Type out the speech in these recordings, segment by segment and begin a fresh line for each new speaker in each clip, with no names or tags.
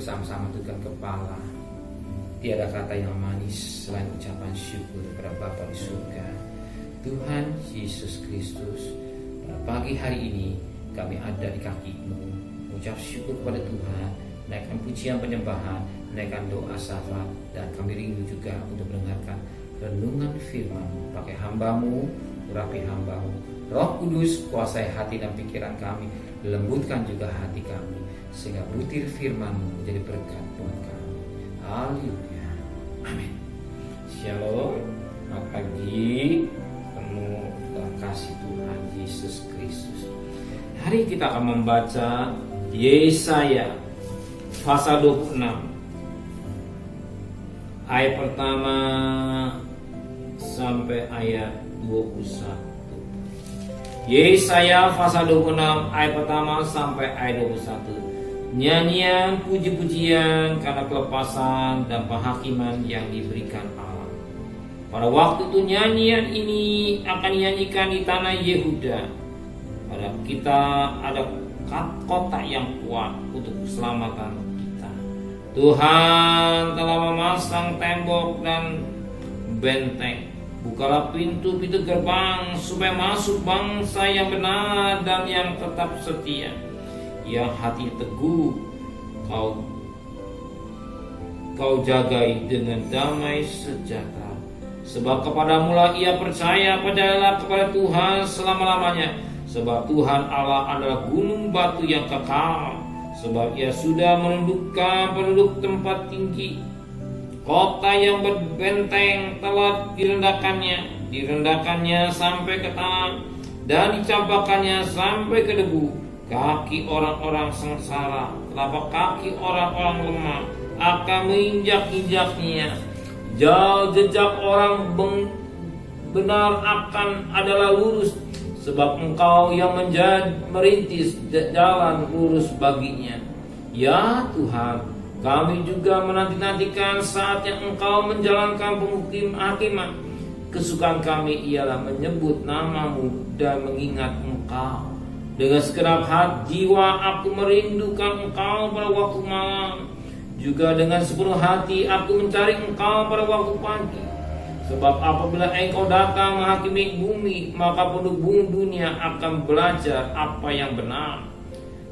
bersama-sama tundukkan kepala. Tiada kata yang manis selain ucapan syukur kepada Bapa di surga. Tuhan Yesus Kristus, pada pagi hari ini kami ada di kaki-Mu, mengucap syukur kepada Tuhan, naikkan pujian penyembahan, naikkan doa syafaat, dan kami rindu juga untuk mendengarkan renungan firman. Pakai hamba-Mu, urapi hamba-Mu. Roh Kudus, kuasai hati dan pikiran kami, lembutkan juga hati kami, sehingga butir firman-Mu menjadi berkat buat kami. Haleluya. Amin. Shalom. Selamat pagi. Penuh dengan kasih Tuhan Yesus Kristus. Hari kita akan membaca Yesaya pasal 26. Ayat pertama sampai ayat 21. Yesaya pasal 26 ayat pertama sampai ayat 21. Nyanyian puji-pujian karena kelepasan dan penghakiman yang diberikan Allah. Pada waktu itu nyanyian ini akan dinyanyikan di tanah Yehuda. Pada kita ada kota yang kuat untuk keselamatan kita. Tuhan telah memasang tembok dan benteng. Bukalah pintu-pintu gerbang supaya masuk bangsa yang benar dan yang tetap setia, yang hati teguh kau jagai dengan damai sejahtera. Sebab kepadamulah ia percaya, percayalah kepada Tuhan selama-lamanya. Sebab Tuhan Allah adalah gunung batu yang kekal. Sebab ia sudah menundukkan penduduk tempat tinggi. Kota yang berbenteng telah direndahkannya sampai ke tanah, dan dicampakkannya sampai ke debu. Kaki orang-orang sengsara, telapak kaki orang-orang lemah akan menginjak-injaknya. Jejak orang benar adalah lurus, sebab Engkau yang merintis jalan lurus baginya. Ya Tuhan, kami juga menanti-nantikan saat yang Engkau menjalankan penghakiman. Kesukaan kami ialah menyebut nama-Mu dan mengingat Engkau. Dengan segenap hati jiwa aku merindukan Engkau pada waktu malam. Juga dengan sepenuh hati aku mencari Engkau pada waktu pagi. Sebab apabila Engkau datang menghakimi bumi, maka penduduk dunia akan belajar apa yang benar.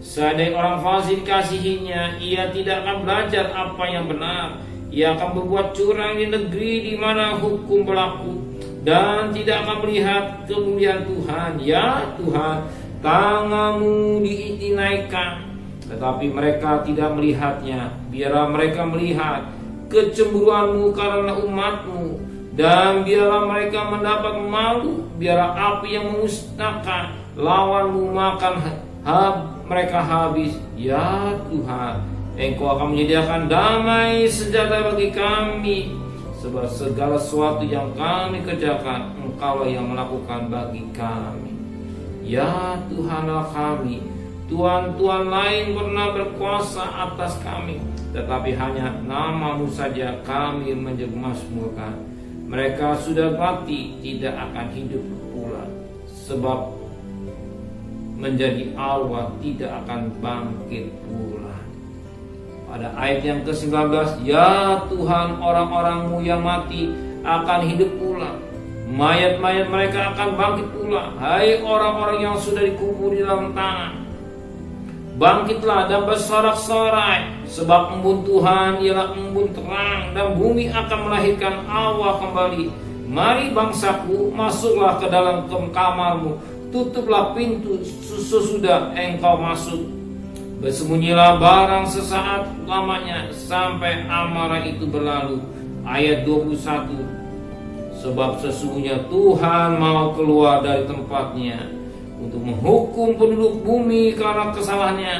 Seandainya orang fasik dikasihinya, ia tidak akan belajar apa yang benar. Ia akan berbuat curang di negeri di mana hukum berlaku, dan tidak akan melihat kemuliaan Tuhan. Ya Tuhan, tangan-Mu dinaikkan, tetapi mereka tidak melihatnya. Biarlah mereka melihat kecemburuan-Mu karena umat-Mu, dan biarlah mereka mendapat malu. Biarlah api yang memusnahkan lawan-Mu makan mereka habis. Ya Tuhan, Engkau akan menyediakan damai sejahtera bagi kami. Sebab segala sesuatu yang kami kerjakan, Engkaulah yang melakukan bagi kami. Ya Tuhanlah kami. Tuhan-Tuhan lain pernah berkuasa atas kami, tetapi hanya nama-Mu saja kami menjemasmurkan. Mereka sudah mati, tidak akan hidup pula. Sebab menjadi Allah tidak akan bangkit pula. Pada ayat yang ke-19, ya Tuhan, orang-orang-Mu yang mati akan hidup pula. Mayat-mayat mereka akan bangkit pula. Hai orang-orang yang sudah dikubur di dalam tanah, bangkitlah dan bersorak-sorai. Sebab embun Tuhan ialah embun terang, dan bumi akan melahirkan Allah kembali. Mari bangsaku, masuklah ke dalam kamar-Mu. Tutuplah pintu sesudah Engkau masuk. Bersembunyilah barang sesaat lamanya sampai amarah itu berlalu. Ayat 21. Sebab sesungguhnya Tuhan mau keluar dari tempatnya untuk menghukum penduduk bumi karena kesalahannya,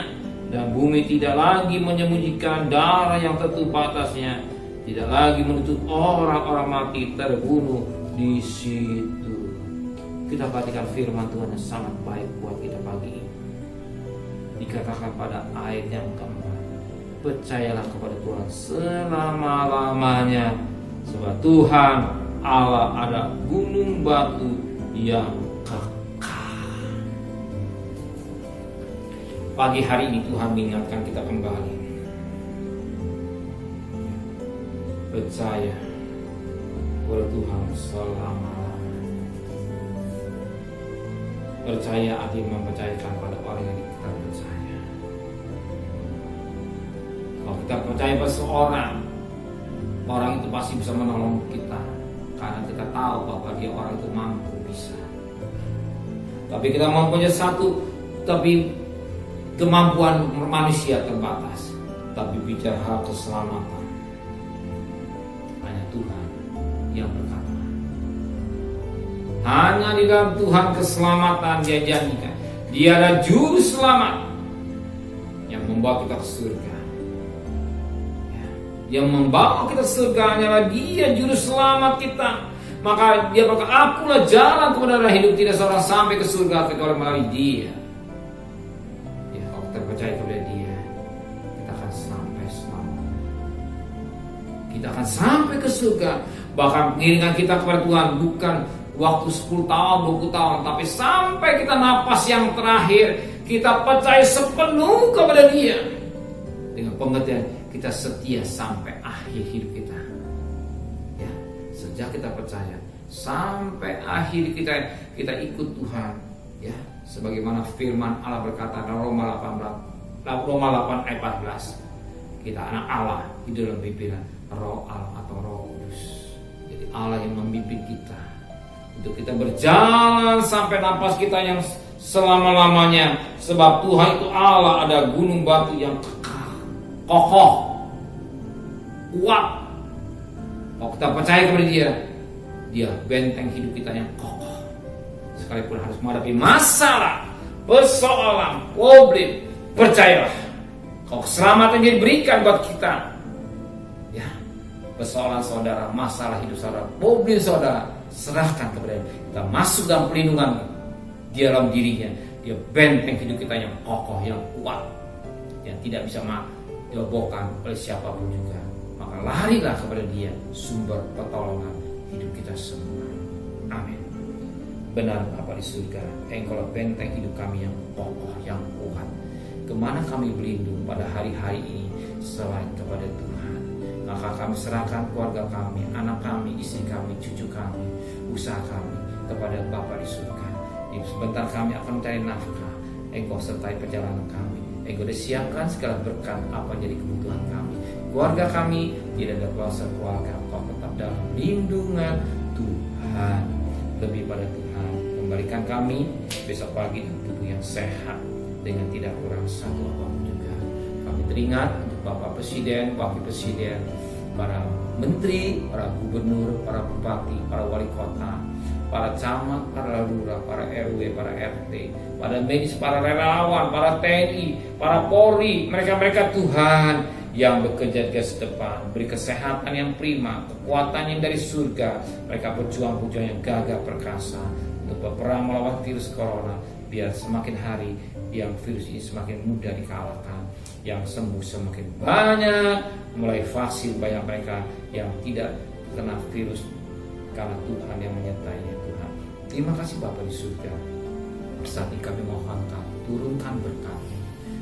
dan bumi tidak lagi menyembunyikan darah yang tertumpah atasnya, tidak lagi menuntut orang-orang mati terbunuh di situ. Kita perhatikan firman Tuhan yang sangat baik buat kita pagi ini. Dikatakan pada ayat yang keempat, percayalah kepada Tuhan selama-lamanya, sebab Tuhan Allah ada gunung batu yang kekal. Pagi hari ini Tuhan mengingatkan kita kembali percaya kepada Tuhan selama-lamanya. Percaya artinya mempercayakan pada orang yang kita percaya. Kalau kita percaya pada seorang, orang itu pasti bisa menolong kita, karena kita tahu bahwa dia orang itu mampu bisa. Tapi kita mempunyai satu, tapi kemampuan manusia terbatas. Tapi bicara hal keselamatan, hanya Tuhan yang berkata. Hanya di dalam Tuhan keselamatan Dia janjikan. Dia adalah juru selamat yang membawa kita ke surga. Yang membawa kita ke surga hanyalah Dia juru selamat kita. Maka Dia berkata, akulah jalan kepada hidup, tidak seorang sampai ke surga kecuali melalui Dia. Ya, kalau kita percaya kepada Dia, kita akan sampai selamat. Kita akan sampai ke surga. Bahkan pengiringan kita kepada Tuhan bukan waktu 10 tahun, 20 tahun, tapi sampai kita napas yang terakhir, kita percaya sepenuh kepada Dia. Dengan pengertian kita setia sampai akhir hidup kita. Ya, sejak kita percaya sampai akhir kita ikut Tuhan. Ya, sebagaimana firman Allah berkata dalam Roma 8 ayat 14. Kita anak Allah di dalam pimpinan Roh Allah atau Roh Kudus. Jadi Allah yang memimpin kita untuk kita berjalan sampai napas kita yang selama-lamanya. Sebab Tuhan itu Allah, ada gunung batu yang kekal, kokoh, kuat. Kalau kita percaya kepada Dia, Dia benteng hidup kita yang kokoh. Sekalipun harus menghadapi masalah, persoalan, problem, percayalah, kalau keselamatan yang diberikan buat kita, ya, persoalan saudara, masalah hidup saudara, problem saudara, serahkan kepada Dia. Kita masuk dalam perlindungan di dalam dirinya. Dia benteng hidup kita yang kokoh, yang kuat, yang tidak bisa diobohkan oleh siapapun juga. Maka larilah kepada Dia, sumber pertolongan hidup kita semua. Amin. Benar Bapa di surga, Engkaulah benteng hidup kami yang kokoh, yang kuat. Kemana kami berlindung pada hari-hari ini selain kepada Tuhan? Maka kami serahkan keluarga kami, anak kami, istri kami, cucu kami, usaha kami kepada Bapa di surga. Sebentar kami akan mencari nafkah. Engkau sertai perjalanan kami. Engkau disiapkan segala berkat apa jadi kebutuhan kami. Keluarga kami tidak ada kuasa keluarga, Engkau tetap dalam lindungan Tuhan. Lebih pada Tuhan, kembalikan kami besok pagi dengan tubuh yang sehat, dengan tidak kurang satu apapun juga. Kami teringat untuk Bapak Presiden, Wakil Presiden, para menteri, para gubernur, para bupati, para wali kota, para camat, para lurah, para RW, para RT, para medis, para relawan, para TNI, para Polri, mereka-mereka Tuhan yang bekerja di garis depan, beri kesehatan yang prima, kekuatan yang dari surga. Mereka berjuang-berjuang yang gagah perkasa untuk berperang melawan virus corona, biar semakin hari yang virus ini semakin mudah dikalahkan, yang sembuh semakin banyak, mulai vaksin banyak mereka yang tidak kena virus karena Tuhan yang menyertainya. Tuhan, terima kasih Bapa di surga. Saat ini kami mohon Kau turunkan berkat.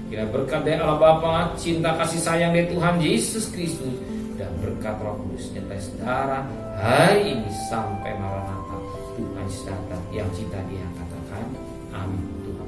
Kira berkat dari Allah Bapa, cinta kasih sayang dari Tuhan Yesus Kristus, dan berkat Roh Kudus nyertai saudara hari ini sampai Maranatha. Tuhan Yesus datang yang cinta Dia katakan amin. Tuhan